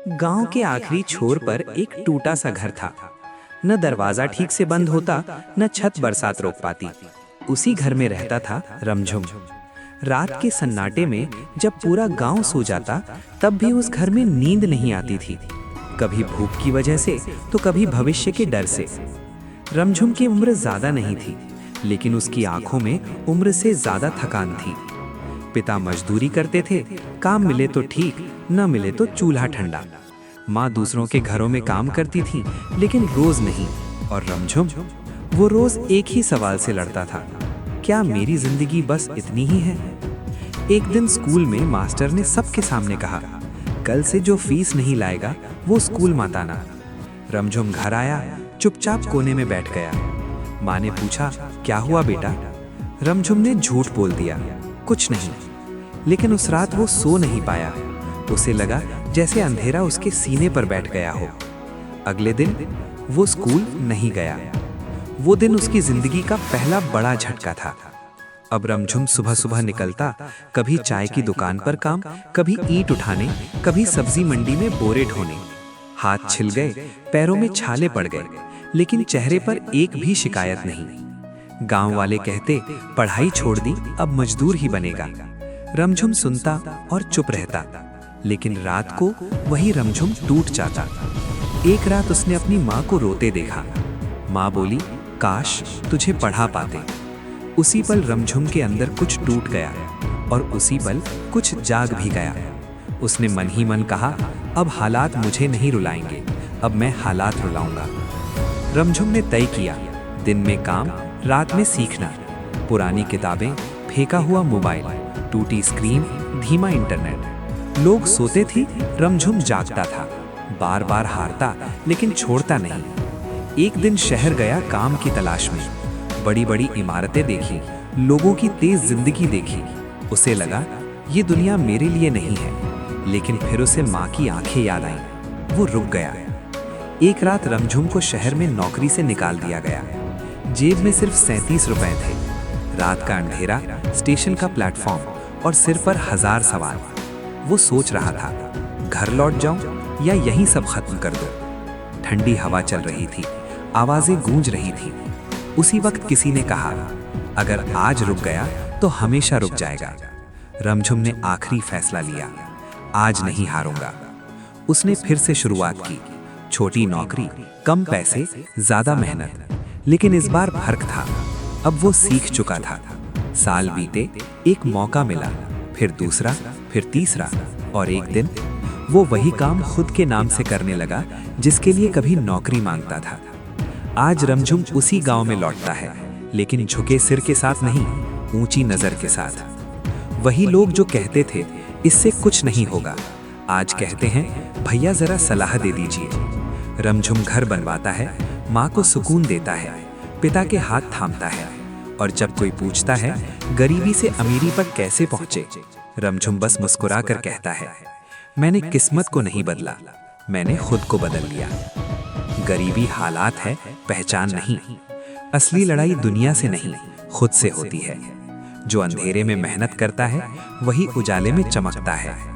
गांव के आखिरी छोर पर एक टूटा सा घर था। न दरवाजा ठीक से बंद होता, न छत बरसात रोक पाती। उसी घर में रहता था रमझुम। रात के सन्नाटे में जब पूरा गांव सो जाता, तब भी उस घर में नींद नहीं आती थी। कभी भूख की वजह से तो कभी भविष्य के डर से। रमझुम की उम्र ज्यादा नहीं थी, लेकिन उसकी आंखों में उम्र से ज्यादा थकान थी। पिता मजदूरी करते थे, काम मिले तो ठीक, न मिले तो चूल्हा ठंडा। माँ दूसरों के घरों में काम करती थी, लेकिन रोज नहीं। और रमझुम, वो रोज एक ही सवाल से लड़ता था, क्या मेरी जिंदगी बस इतनी ही है? एक दिन स्कूल में मास्टर ने सबके सामने कहा, कल से जो फीस नहीं लाएगा वो स्कूल मत आना। रमझुम घर आया, चुपचाप कोने में बैठ गया। माँ ने पूछा, क्या हुआ बेटा? रमझुम ने झूठ बोल दिया, कुछ नहीं। लेकिन उस रात वो सो नहीं पाया। उसे लगा जैसे अंधेरा उसके सीने पर बैठ गया हो। अगले दिन वो स्कूल नहीं गया। वो दिन उसकी जिंदगी का पहला बड़ा झटका था। अब रमझुम सुबह सुबह निकलता, कभी चाय की दुकान पर काम, कभी ईंट उठाने, कभी सब्जी मंडी में बोरे ढोने। हाथ छिल गए, पैरों में छाले पड़ गए, लेकिन चेहरे पर एक भी शिकायत नहीं। गांव वाले कहते, पढ़ाई छोड़ दी, अब मजदूर ही बनेगा। रमझुम सुनता और चुप रहता, लेकिन रात को वही रमझुम टूट जाता। एक रात उसने अपनी माँ को रोते देखा। माँ बोली, काश तुझे पढ़ा पाते। उसी पल रमझुम के अंदर कुछ टूट गया, और उसी पल कुछ जाग भी गया। उसने मन ही मन कहा, अब हालात मुझे नहीं रुलाएंगे, अब मैं हालात रुलाऊंगा। रमझुम ने तय किया, दिन में काम, रात में सीखना। पुरानी किताबें, फेंका हुआ मोबाइल, टूटी स्क्रीन, धीमा इंटरनेट। लोग सोते थी, रमझुम जागता था। बार बार हारता, लेकिन छोड़ता नहीं। एक दिन शहर गया काम की तलाश में। बड़ी बड़ी इमारतें देखी, लोगों की तेज जिंदगी देखी। उसे लगा ये दुनिया मेरे लिए नहीं है। लेकिन फिर उसे माँ की आंखें याद आईं। वो रुक गया। एक रात रमझुम को शहर में नौकरी से निकाल दिया गया। जेब में सिर्फ 37 रुपए थे। रात का अंधेरा, स्टेशन का प्लेटफॉर्म और सिर पर 1000 सवाल। वो सोच रहा था, घर लौट जाऊं या यहीं सब खत्म कर दो। ठंडी हवा चल रही थी, आवाजें गूंज रही थी। उसी वक्त किसी ने कहा, अगर आज रुक गया तो हमेशा रुक जाएगा। रमझुम ने आखिरी फैसला लिया, आज नहीं हारूंगा। उसने फिर से शुरुआत की। छोटी नौकरी, कम पैसे, ज्यादा मेहनत। लेकिन इस बार फर्क था, अब वो सीख चुका था। साल बीते, एक मौका मिला, फिर दूसरा, फिर तीसरा, और एक दिन वो वही काम खुद के नाम से करने लगा जिसके लिए कभी नौकरी मांगता था। आज रमझुम उसी गांव में लौटता है, लेकिन झुके सिर के साथ नहीं, ऊंची नजर के साथ। वही लोग जो कहते थे इससे कुछ नहीं होगा, आज कहते हैं, भैया जरा सलाह दे दीजिए। रमझुम घर बनवाता है, माँ को सुकून देता है, पिता के हाथ थामता है। और जब कोई पूछता है, गरीबी से अमीरी पर कैसे पहुंचे, रमझुम बस मुस्कुरा कर कहता है, मैंने किस्मत को नहीं बदला, मैंने खुद को बदल लिया। गरीबी हालात है, पहचान नहीं। असली लड़ाई दुनिया से नहीं, खुद से होती है। जो अंधेरे में मेहनत करता है, वही उजाले में चमकता है।